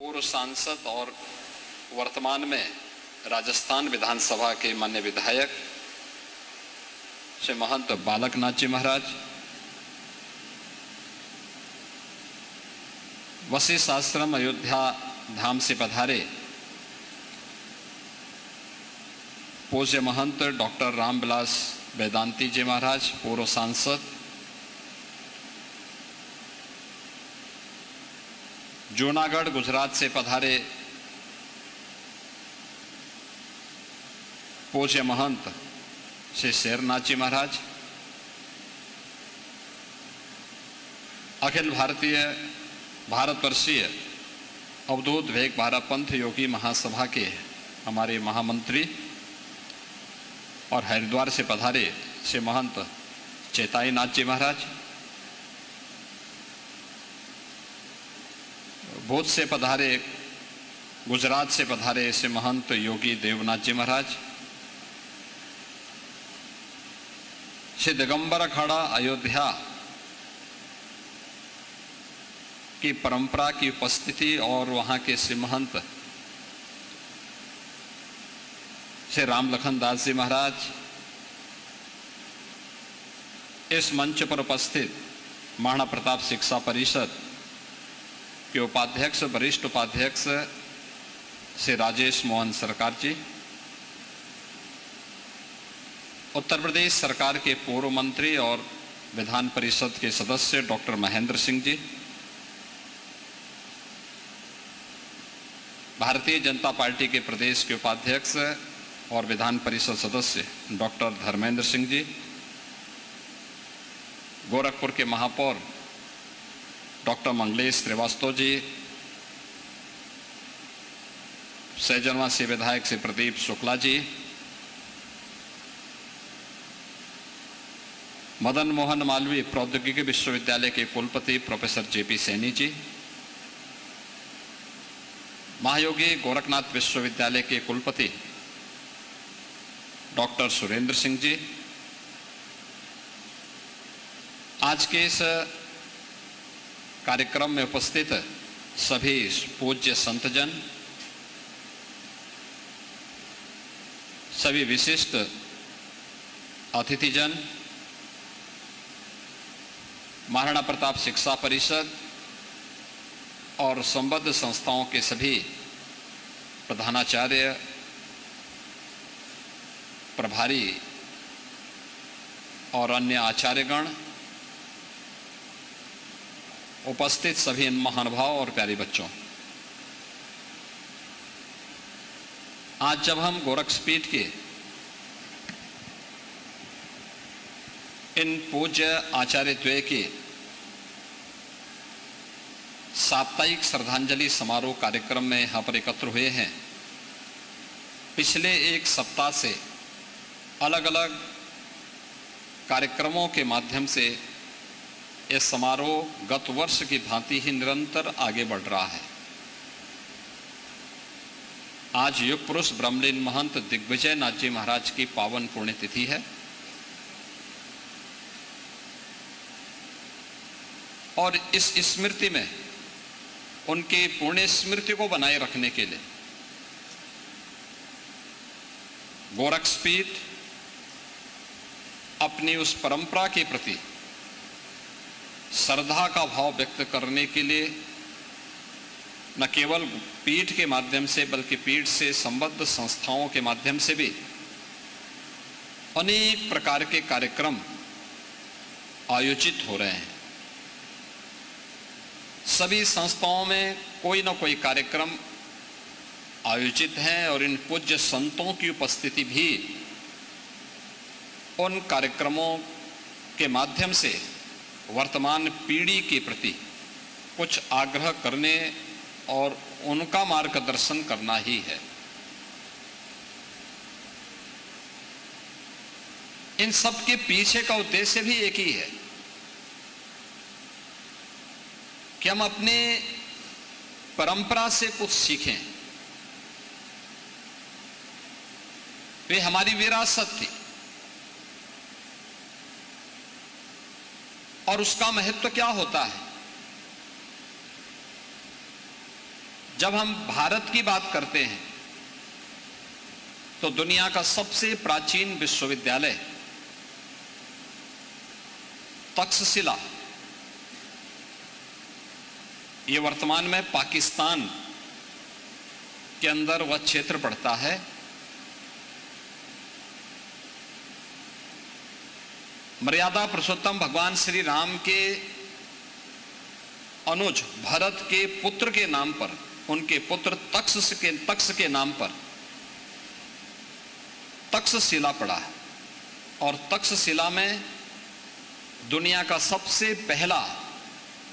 पूर्व सांसद और वर्तमान में राजस्थान विधानसभा के माननीय विधायक श्री महंत बालकनाथ जी महाराज, वशिष्ठ आश्रम अयोध्या धाम से पधारे पूज्य महंत डॉक्टर रामविलास वेदांती जी महाराज, पूर्व सांसद, जूनागढ़ गुजरात से पधारे पूज्य महंत श्री शेरनाथ जी महाराज, अखिल भारतीय भारतवर्षीय अवधूत वेग भारत पंथ योगी महासभा के हमारे महामंत्री और हरिद्वार से पधारे श्री महंत चेताई नाथ जी महाराज, भूत से पधारे गुजरात से पधारे श्री महंत योगी देवनाथ जी महाराज, श्री दिगंबर अखाड़ा अयोध्या की परंपरा की उपस्थिति और वहां के श्री महंत श्री राम लखन दास जी महाराज, इस मंच पर उपस्थित महाराणा प्रताप शिक्षा परिषद के उपाध्यक्ष, वरिष्ठ उपाध्यक्ष श्री राजेश मोहन सरकार जी, उत्तर प्रदेश सरकार के पूर्व मंत्री और विधान परिषद के सदस्य डॉक्टर महेंद्र सिंह जी, भारतीय जनता पार्टी के प्रदेश के उपाध्यक्ष और विधान परिषद सदस्य डॉक्टर धर्मेंद्र सिंह जी, गोरखपुर के महापौर डॉक्टर मंगलेश श्रीवास्तव जी, सैजनवा से विधायक श्री प्रदीप शुक्ला जी, मदन मोहन मालवीय प्रौद्योगिकी विश्वविद्यालय के कुलपति प्रोफेसर जेपी सैनी जी, महायोगी गोरखनाथ विश्वविद्यालय के कुलपति डॉक्टर सुरेंद्र सिंह जी, आज के इस कार्यक्रम में उपस्थित सभी पूज्य संतजन, सभी विशिष्ट अतिथिजन, महाराणा प्रताप शिक्षा परिषद और संबद्ध संस्थाओं के सभी प्रधानाचार्य, प्रभारी और अन्य आचार्यगण, उपस्थित सभी महानुभाव और प्यारे बच्चों, आज जब हम गोरक्षपीठ के इन पूज्य आचार्यद्वय के साप्ताहिक श्रद्धांजलि समारोह कार्यक्रम में यहाँ पर एकत्र हुए हैं, पिछले एक सप्ताह से अलग अलग कार्यक्रमों के माध्यम से यह समारोह गत वर्ष की भांति ही निरंतर आगे बढ़ रहा है। आज युग पुरुष ब्रह्मलीन महंत दिग्विजय नाथ जी महाराज की पावन पुण्यतिथि है और इस स्मृति में उनकी पुण्य स्मृति को बनाए रखने के लिए गोरक्षपीठ अपनी उस परंपरा के प्रति श्रद्धा का भाव व्यक्त करने के लिए न केवल पीठ के माध्यम से बल्कि पीठ से संबद्ध संस्थाओं के माध्यम से भी अनेक प्रकार के कार्यक्रम आयोजित हो रहे हैं। सभी संस्थाओं में कोई न कोई कार्यक्रम आयोजित हैं और इन पूज्य संतों की उपस्थिति भी उन कार्यक्रमों के माध्यम से वर्तमान पीढ़ी के प्रति कुछ आग्रह करने और उनका मार्गदर्शन करना ही है। इन सब के पीछे का उद्देश्य भी एक ही है कि हम अपने परंपरा से कुछ सीखें। वे हमारी विरासत थी और उसका महत्व क्या होता है। जब हम भारत की बात करते हैं तो दुनिया का सबसे प्राचीन विश्वविद्यालय तक्षशिला, ये वर्तमान में पाकिस्तान के अंदर वह क्षेत्र पड़ता है। मर्यादा पुरुषोत्तम भगवान श्री राम के अनुज भरत के पुत्र के नाम पर, उनके पुत्र तक्ष के नाम पर तक्षशिला पड़ा है। और तक्षशिला में दुनिया का सबसे पहला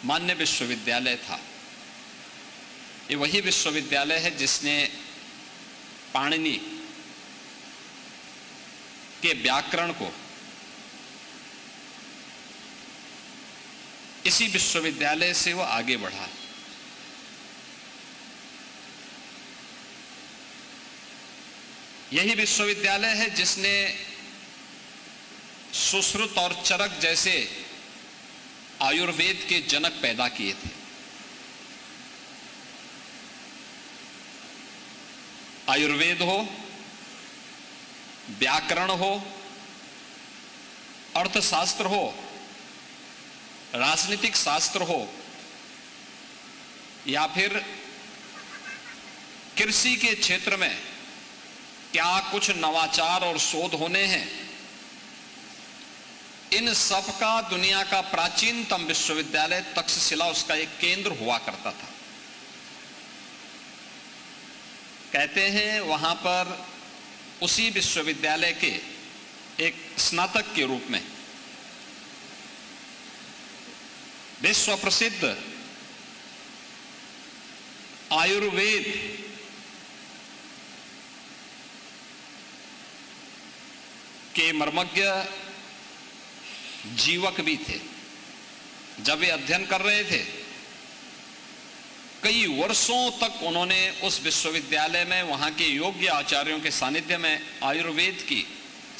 मान्य विश्वविद्यालय था। ये वही विश्वविद्यालय है जिसने पाणिनि के व्याकरण को इसी विश्वविद्यालय से वो आगे बढ़ा। यही विश्वविद्यालय है जिसने सुश्रुत और चरक जैसे आयुर्वेद के जनक पैदा किए थे। आयुर्वेद हो, व्याकरण हो, अर्थशास्त्र हो, राजनीतिक शास्त्र हो, या फिर कृषि के क्षेत्र में क्या कुछ नवाचार और शोध होने हैं, इन सब का दुनिया का प्राचीनतम विश्वविद्यालय तक्षशिला उसका एक केंद्र हुआ करता था। कहते हैं वहां पर उसी विश्वविद्यालय के एक स्नातक के रूप में विश्व प्रसिद्ध आयुर्वेद के मर्मज्ञ जीवक भी थे। जब वे अध्ययन कर रहे थे, कई वर्षों तक उन्होंने उस विश्वविद्यालय में वहां के योग्य आचार्यों के सानिध्य में आयुर्वेद की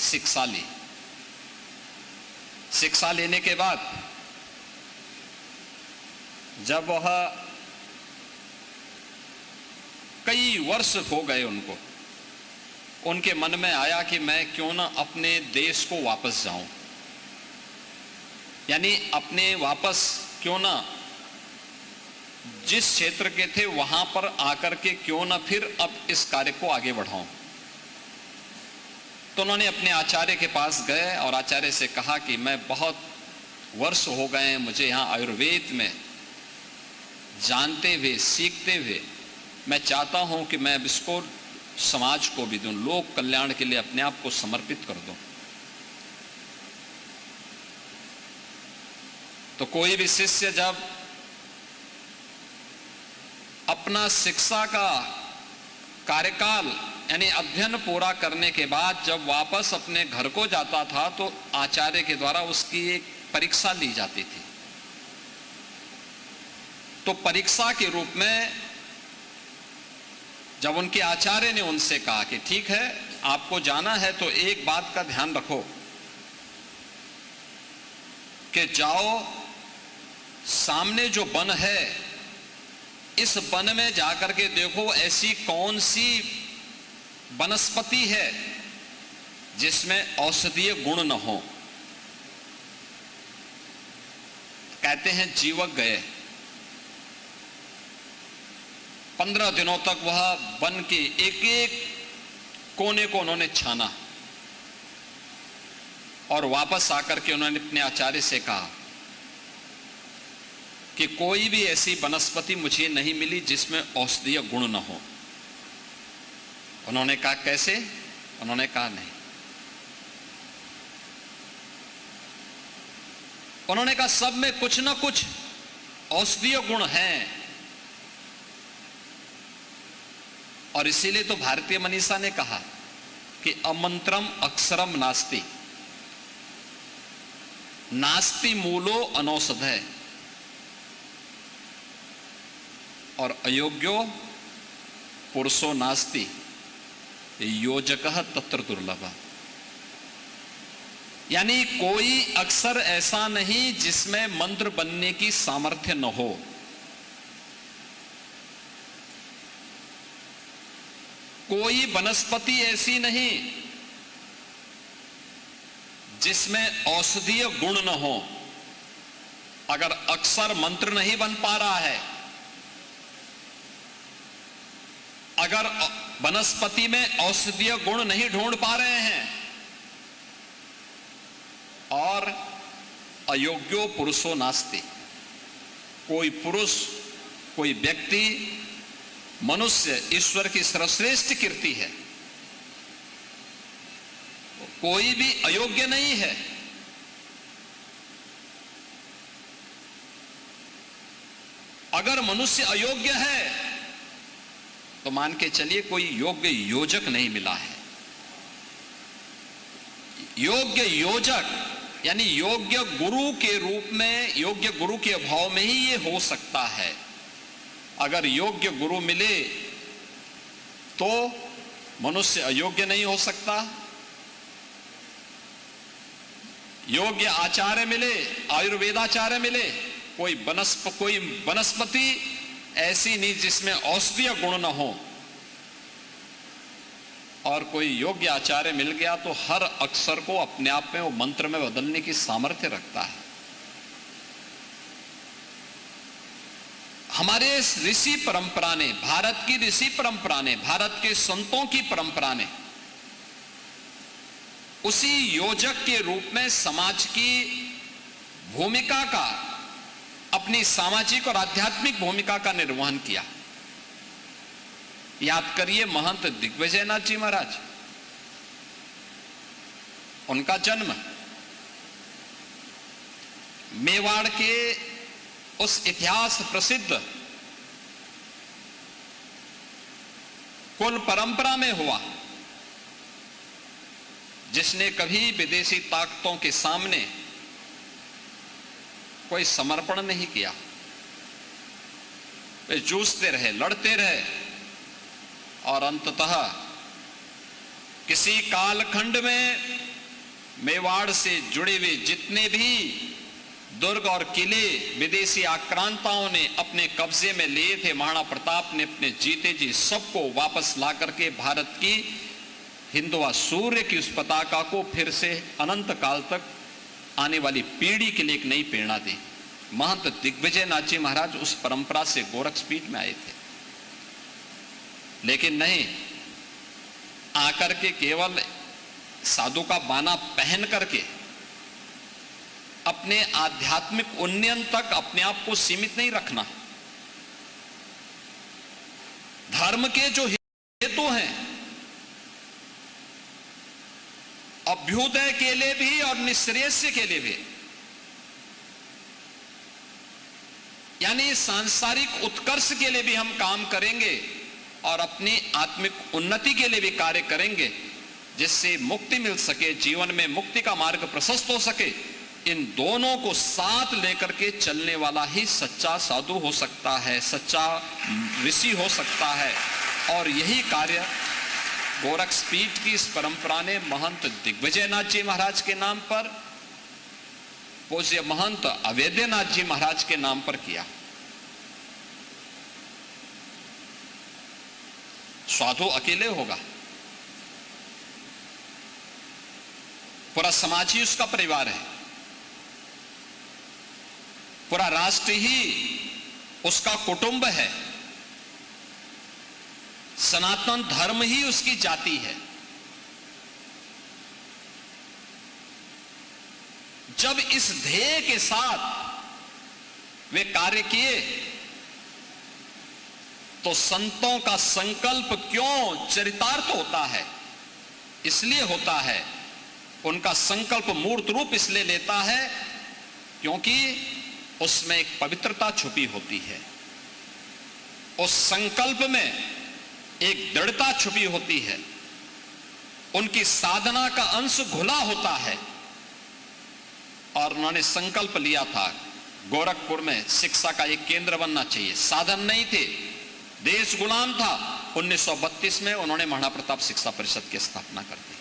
शिक्षा ली। शिक्षा लेने के बाद जब वह कई वर्ष हो गए, उनके मन में आया कि मैं क्यों ना अपने देश को वापस जाऊं, यानी अपने वापस क्यों ना जिस क्षेत्र के थे वहां पर आकर के क्यों ना फिर अब इस कार्य को आगे बढ़ाऊं। तो उन्होंने अपने आचार्य के पास गए और आचार्य से कहा कि मैं बहुत वर्ष हो गए हैं मुझे यहाँ आयुर्वेद में जानते हुए, सीखते हुए, मैं चाहता हूं कि मैं अब इसको समाज को भी दूं, लोक कल्याण के लिए अपने आप को समर्पित कर दूं। तो कोई भी शिष्य जब अपना शिक्षा का कार्यकाल यानी अध्ययन पूरा करने के बाद जब वापस अपने घर को जाता था तो आचार्य के द्वारा उसकी एक परीक्षा ली जाती थी। तो परीक्षा के रूप में जब उनके आचार्य ने उनसे कहा कि ठीक है आपको जाना है तो एक बात का ध्यान रखो कि जाओ सामने जो वन है इस वन में जाकर के देखो ऐसी कौन सी वनस्पति है जिसमें औषधीय गुण न हो। कहते हैं जीवक गए, 15 दिनों तक वह वन के एक एक कोने को उन्होंने छाना और वापस आकर के उन्होंने अपने आचार्य से कहा कि कोई भी ऐसी वनस्पति मुझे नहीं मिली जिसमें औषधीय गुण न हो। उन्होंने कहा कैसे? उन्होंने कहा नहीं। उन्होंने कहा सब में कुछ ना कुछ औषधीय गुण हैं। और इसीलिए तो भारतीय मनीषा ने कहा कि अमंत्रम अक्षरम नास्ति, नास्ति मूलो अनौषधय और अयोग्यो पुरुषो नास्ति योजकः तत्र दुर्लभ। यानी कोई अक्षर ऐसा नहीं जिसमें मंत्र बनने की सामर्थ्य न हो। कोई वनस्पति ऐसी नहीं जिसमें औषधीय गुण न हो। अगर अक्षर मंत्र नहीं बन पा रहा है, अगर वनस्पति में औषधीय गुण नहीं ढूंढ पा रहे हैं, और अयोग्यो पुरुषो नास्ति, कोई पुरुष, कोई व्यक्ति, मनुष्य ईश्वर की सर्वश्रेष्ठ कीर्ति है, कोई भी अयोग्य नहीं है। अगर मनुष्य अयोग्य है तो मान के चलिए कोई योग्य योजक नहीं मिला है। योग्य योजक यानी योग्य गुरु के रूप में, योग्य गुरु के अभाव में ही ये हो सकता है। अगर योग्य गुरु मिले तो मनुष्य अयोग्य नहीं हो सकता। योग्य आचार्य मिले, आयुर्वेदाचार्य मिले, कोई वनस्पति ऐसी नहीं जिसमें औषधीय गुण न हो, और कोई योग्य आचार्य मिल गया तो हर अक्षर को अपने आप में वो मंत्र में बदलने की सामर्थ्य रखता है। हमारे ऋषि परंपरा ने, भारत की ऋषि परंपरा ने, भारत के संतों की परंपरा ने उसी योजक के रूप में समाज की भूमिका का, अपनी सामाजिक और आध्यात्मिक भूमिका का निर्वहन किया। याद करिए महंत दिग्विजयनाथ जी महाराज, उनका जन्म मेवाड़ के उस इतिहास प्रसिद्ध कुल परंपरा में हुआ जिसने कभी विदेशी ताकतों के सामने कोई समर्पण नहीं किया। वे जूझते रहे, लड़ते रहे, और अंततः किसी कालखंड में मेवाड़ से जुड़े हुए जितने भी दुर्ग और किले विदेशी आक्रांताओं ने अपने कब्जे में लिए थे, महाराणा प्रताप ने अपने जीते जी सबको वापस ला करके भारत की हिंदुआ सूर्य की उस पताका को फिर से अनंत काल तक आने वाली पीढ़ी के लिए एक नई प्रेरणा दी। महंत दिग्विजयनाथ जी महाराज उस परंपरा से गोरखपीठ में आए थे, लेकिन नहीं आकर के केवल साधु का बाना पहन करके अपने आध्यात्मिक उन्नयन तक अपने आप को सीमित नहीं रखना। धर्म के जो हेतु हैं, अभ्युदय के लिए भी और निश्रेयस्य के लिए भी, यानी सांसारिक उत्कर्ष के लिए भी हम काम करेंगे और अपनी आत्मिक उन्नति के लिए भी कार्य करेंगे, जिससे मुक्ति मिल सके, जीवन में मुक्ति का मार्ग प्रशस्त हो सके। इन दोनों को साथ लेकर के चलने वाला ही सच्चा साधु हो सकता है, सच्चा ऋषि हो सकता है। और यही कार्य गोरखपीठ की इस परंपरा ने महंत दिग्विजयनाथ जी महाराज के नाम पर, पूज्य महंत अवेद्यनाथ जी महाराज के नाम पर किया। साधु अकेले होगा, पूरा समाज ही उसका परिवार है, पूरा राष्ट्र ही उसका कुटुंब है, सनातन धर्म ही उसकी जाति है। जब इस ध्येय के साथ वे कार्य किए तो संतों का संकल्प क्यों चरितार्थ होता है? इसलिए होता है, उनका संकल्प मूर्त रूप इसलिए लेता है क्योंकि उसमें एक पवित्रता छुपी होती है, उस संकल्प में एक दृढ़ता छुपी होती है, उनकी साधना का अंश घुला होता है। और उन्होंने संकल्प लिया था गोरखपुर में शिक्षा का एक केंद्र बनना चाहिए। साधन नहीं थे, देश गुलाम था। 1932 में उन्होंने महाराणा प्रताप शिक्षा परिषद की स्थापना कर दी।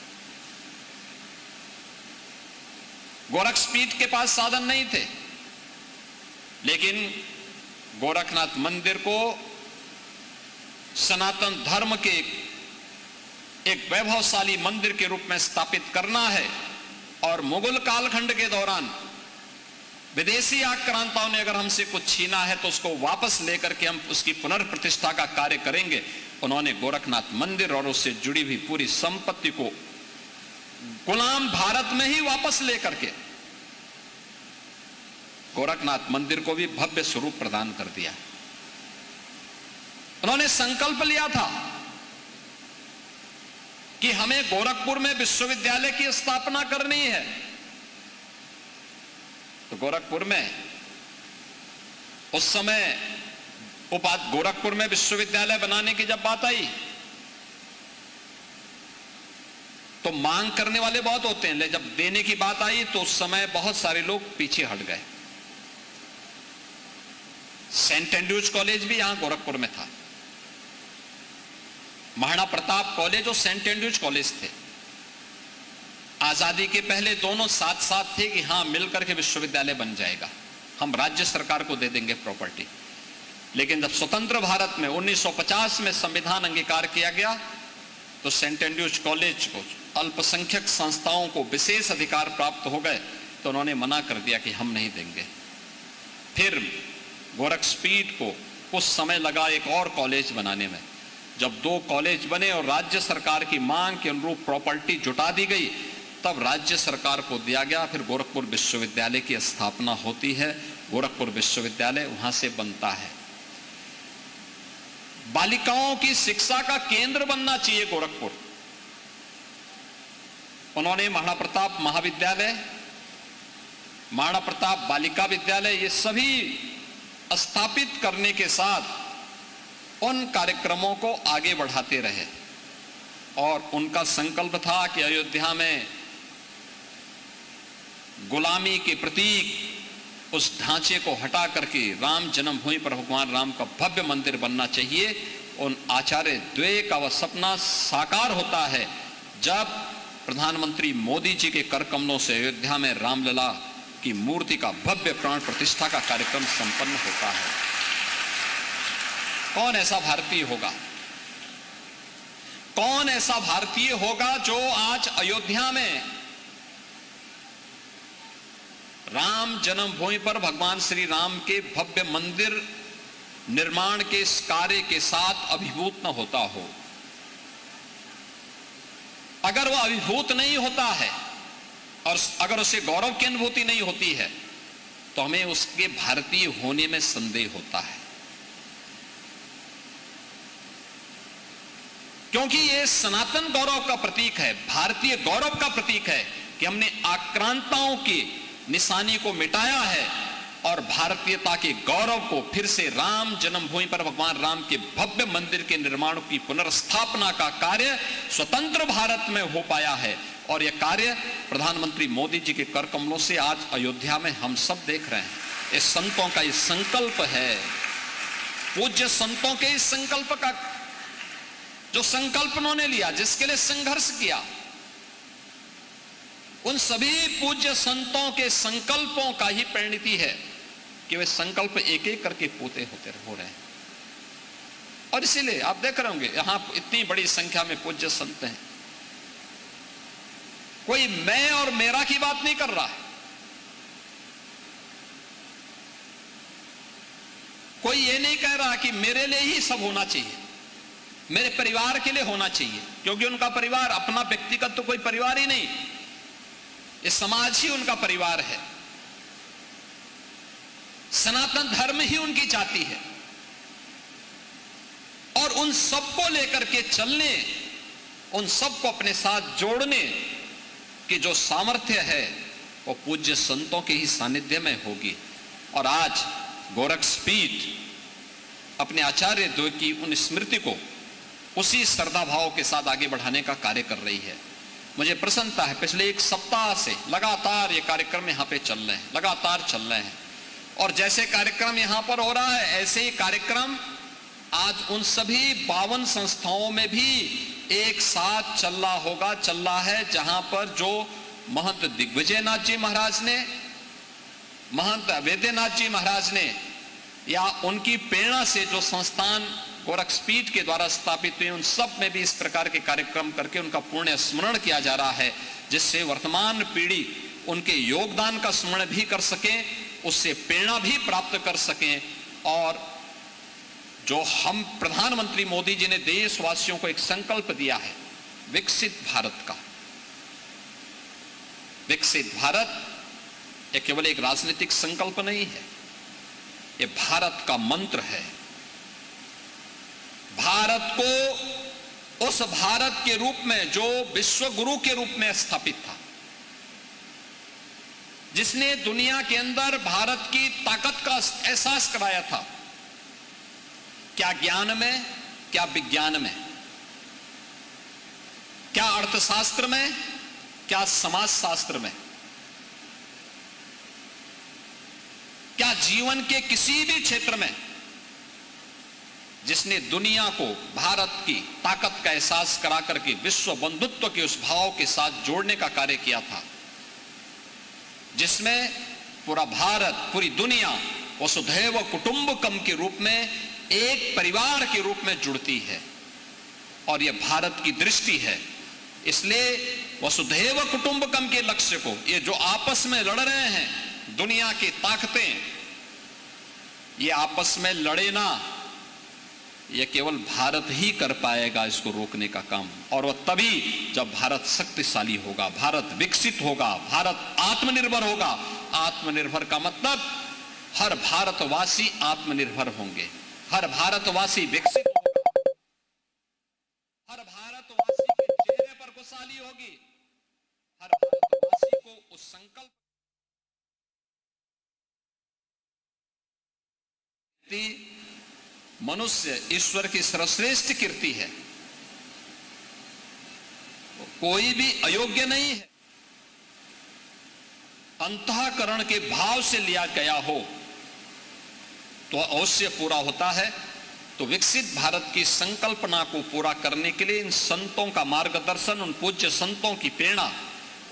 गोरखपीठ के पास साधन नहीं थे, लेकिन गोरखनाथ मंदिर को सनातन धर्म के एक वैभवशाली मंदिर के रूप में स्थापित करना है। और मुगल कालखंड के दौरान विदेशी आक्रांताओं ने अगर हमसे कुछ छीना है तो उसको वापस लेकर के हम उसकी पुनर्प्रतिष्ठा का कार्य करेंगे। उन्होंने गोरखनाथ मंदिर और उससे जुड़ी हुई पूरी संपत्ति को गुलाम भारत में ही वापस लेकर के गोरखनाथ मंदिर को भी भव्य स्वरूप प्रदान कर दिया। उन्होंने संकल्प लिया था कि हमें गोरखपुर में विश्वविद्यालय की स्थापना करनी है। तो गोरखपुर में उस समय गोरखपुर में विश्वविद्यालय बनाने की जब बात आई तो मांग करने वाले बहुत होते हैं, लेकिन जब देने की बात आई तो उस समय बहुत सारे लोग पीछे हट गए। सेंट एंड्रूज कॉलेज भी यहां गोरखपुर में था, महाराणा प्रताप कॉलेज और सेंट एंड्रूज कॉलेज थे। आजादी के पहले दोनों साथ साथ थे कि हां मिलकर के विश्वविद्यालय बन जाएगा, हम राज्य सरकार को दे देंगे प्रॉपर्टी। लेकिन जब स्वतंत्र भारत में 1950 में संविधान अंगीकार किया गया तो सेंट एंड्रूज कॉलेज को अल्पसंख्यक संस्थाओं को विशेष अधिकार प्राप्त हो गए, तो उन्होंने मना कर दिया कि हम नहीं देंगे। फिर गोरखपीठ को कुछ समय लगा एक और कॉलेज बनाने में। जब 2 कॉलेज बने और राज्य सरकार की मांग के अनुरूप प्रॉपर्टी जुटा दी गई, तब राज्य सरकार को दिया गया। फिर गोरखपुर विश्वविद्यालय की स्थापना होती है। गोरखपुर विश्वविद्यालय वहां से बनता है। बालिकाओं की शिक्षा का केंद्र बनना चाहिए गोरखपुर। उन्होंने महाराणा प्रताप महाविद्यालय, महाराणा प्रताप बालिका विद्यालय, ये सभी स्थापित करने के साथ उन कार्यक्रमों को आगे बढ़ाते रहे। और उनका संकल्प था कि अयोध्या में गुलामी के प्रतीक उस ढांचे को हटा करके राम जन्मभूमि पर भगवान राम का भव्य मंदिर बनना चाहिए। उन आचार्य द्वय का वह सपना साकार होता है जब प्रधानमंत्री मोदी जी के कर कमलों से अयोध्या में रामलला की मूर्ति का भव्य प्राण प्रतिष्ठा का कार्यक्रम संपन्न होता है। कौन ऐसा भारतीय होगा, कौन ऐसा भारतीय होगा जो आज अयोध्या में राम जन्मभूमि पर भगवान श्री राम के भव्य मंदिर निर्माण के इस कार्य के साथ अभिभूत न होता हो। अगर वह अभिभूत नहीं होता है और अगर उसे गौरव की अनुभूति नहीं होती है तो हमें उसके भारतीय होने में संदेह होता है। क्योंकि यह सनातन गौरव का प्रतीक है, भारतीय गौरव का प्रतीक है कि हमने आक्रांताओं की निशानी को मिटाया है और भारतीयता के गौरव को फिर से राम जन्मभूमि पर भगवान राम के भव्य मंदिर के निर्माण की पुनर्स्थापना का कार्य स्वतंत्र भारत में हो पाया है। और यह कार्य प्रधानमंत्री मोदी जी के कर कमलों से आज अयोध्या में हम सब देख रहे हैं। इस संतों का इस संकल्प है, पूज्य संतों के इस संकल्प का जो संकल्प उन्होंने लिया, जिसके लिए संघर्ष किया, उन सभी पूज्य संतों के संकल्पों का ही परिणति है कि वे संकल्प एक एक करके पूरे होते हो रहे हैं। और इसीलिए आप देख रहे होंगे यहां इतनी बड़ी संख्या में पूज्य संत हैं। कोई मैं और मेरा की बात नहीं कर रहा है, कोई ये नहीं कह रहा कि मेरे लिए ही सब होना चाहिए, मेरे परिवार के लिए होना चाहिए, क्योंकि उनका परिवार अपना व्यक्तिगत तो कोई परिवार ही नहीं, ये समाज ही उनका परिवार है, सनातन धर्म ही उनकी जाति है। और उन सबको लेकर के चलने, उन सबको अपने साथ जोड़ने की जो सामर्थ्य है वो पूज्य संतों के ही सानिध्य में होगी। और आज गोरखपीठ अपने आचार्य द्वय की उन स्मृति को उसी श्रद्धा भाव के साथ आगे बढ़ाने का कार्य कर रही है। मुझे प्रसन्नता है, पिछले 1 सप्ताह से लगातार ये कार्यक्रम यहाँ पे चल रहे हैं, लगातार चल रहे हैं। और जैसे कार्यक्रम यहाँ पर हो रहा है ऐसे ही कार्यक्रम आज उन सभी 52 संस्थाओं में भी एक साथ चल रहा है, जहां पर जो महंत दिग्विजयनाथ जी महाराज ने, महंत वैद्यनाथ जी महाराज ने या उनकी प्रेरणा से जो संस्थान गोरक्षपीठ के द्वारा स्थापित हुए, उन सब में भी इस प्रकार के कार्यक्रम करके उनका पुण्य स्मरण किया जा रहा है, जिससे वर्तमान पीढ़ी उनके योगदान का स्मरण भी कर सके, उससे प्रेरणा भी प्राप्त कर सकें। और जो हम प्रधानमंत्री मोदी जी ने देशवासियों को एक संकल्प दिया है विकसित भारत का, विकसित भारत ये केवल एक राजनीतिक संकल्प नहीं है, ये भारत का मंत्र है। भारत को उस भारत के रूप में जो विश्व गुरु के रूप में स्थापित था, जिसने दुनिया के अंदर भारत की ताकत का एहसास कराया था, क्या ज्ञान में, क्या विज्ञान में, क्या अर्थशास्त्र में, क्या समाजशास्त्र में, क्या जीवन के किसी भी क्षेत्र में, जिसने दुनिया को भारत की ताकत का एहसास करा करके विश्व बंधुत्व के उस भाव के साथ जोड़ने का कार्य किया था, जिसमें पूरा भारत, पूरी दुनिया वसुधैव कुटुंबकम के रूप में एक परिवार के रूप में जुड़ती है। और यह भारत की दृष्टि है। इसलिए वसुधैव कुटुंबकम के लक्ष्य को, ये जो आपस में लड़ रहे हैं दुनिया की ताकतें, ये आपस में लड़े ना, यह केवल भारत ही कर पाएगा इसको रोकने का काम। और वह तभी जब भारत शक्तिशाली होगा, भारत विकसित होगा, भारत आत्मनिर्भर होगा। आत्मनिर्भर का मतलब हर भारतवासी आत्मनिर्भर होंगे, हर भारतवासी विकसित होगा, हर भारतवासी के चेहरे पर खुशहाली होगी, हर भारतवासी को उस संकल्प मनुष्य ईश्वर की सर्वश्रेष्ठ कीर्ति है, कोई भी अयोग्य नहीं है। अंतःकरण के भाव से लिया गया हो तो अवश्य पूरा होता है। तो विकसित भारत की संकल्पना को पूरा करने के लिए इन संतों का मार्गदर्शन, उन पूज्य संतों की प्रेरणा,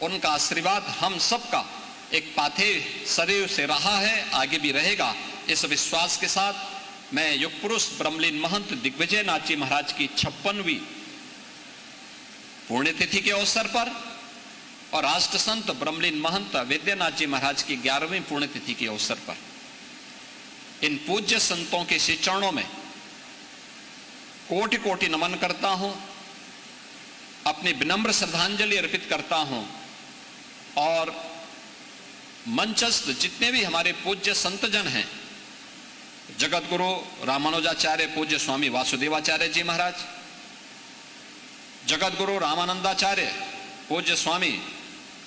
उनका आशीर्वाद हम सबका एक पाथे सदैव से रहा है, आगे भी रहेगा। इस विश्वास के साथ मैं युग पुरुष ब्रह्मलीन महंत दिग्विजय नाथ जी महाराज की 56वीं पुण्यतिथि के अवसर पर और राष्ट्र संत ब्रह्मलीन महंत वैद्यनाथ जी महाराज की 11वीं पुण्यतिथि के अवसर पर इन पूज्य संतों के श्री चरणों में कोटि कोटि नमन करता हूं, अपनी विनम्र श्रद्धांजलि अर्पित करता हूं। और मंचस्थ जितने भी हमारे पूज्य संतजन हैं, जगत गुरु रामानुजाचार्य पूज्य स्वामी वासुदेवाचार्य जी महाराज, जगत गुरु रामानंदाचार्य पूज्य स्वामी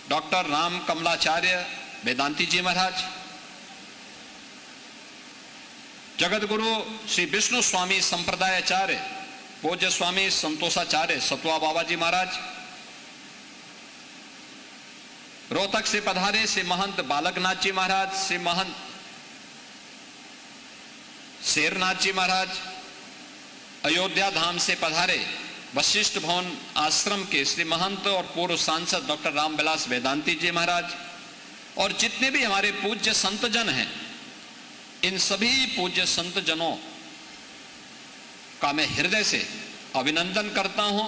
डॉक्टर राम कमलाचार्य वेदांती जी महाराज, जगत गुरु श्री विष्णु स्वामी संप्रदायाचार्य पूज्य स्वामी संतोषाचार्य सतवा बाबा जी महाराज, रोहतक से पधारे श्री महंत बालकनाथ जी महाराज, श्री महंत शेरनाथ जी महाराज, अयोध्या धाम से पधारे वशिष्ठ भवन आश्रम के श्री महंत और पूर्व सांसद डॉक्टर रामविलास वेदांती जी महाराज, और जितने भी हमारे पूज्य संतजन हैं, इन सभी पूज्य संतजनों का मैं हृदय से अभिनंदन करता हूं,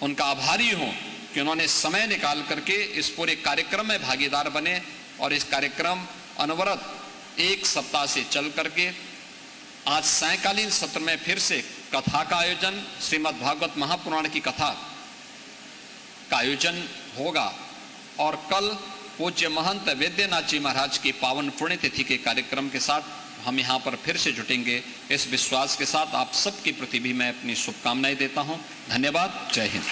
उनका आभारी हूं कि उन्होंने समय निकाल करके इस पूरे कार्यक्रम में भागीदार बने। और इस कार्यक्रम अनवरत एक सप्ताह से चल करके आज सायंकालीन सत्र में फिर से कथा का आयोजन, श्रीमद् भागवत महापुराण की कथा का आयोजन होगा। और कल पूज्य महंत वैद्यनाथ जी महाराज की पावन पुण्यतिथि के कार्यक्रम के साथ हम यहाँ पर फिर से जुटेंगे। इस विश्वास के साथ आप सबके प्रति भी मैं अपनी शुभकामनाएं देता हूँ। धन्यवाद। जय हिंद।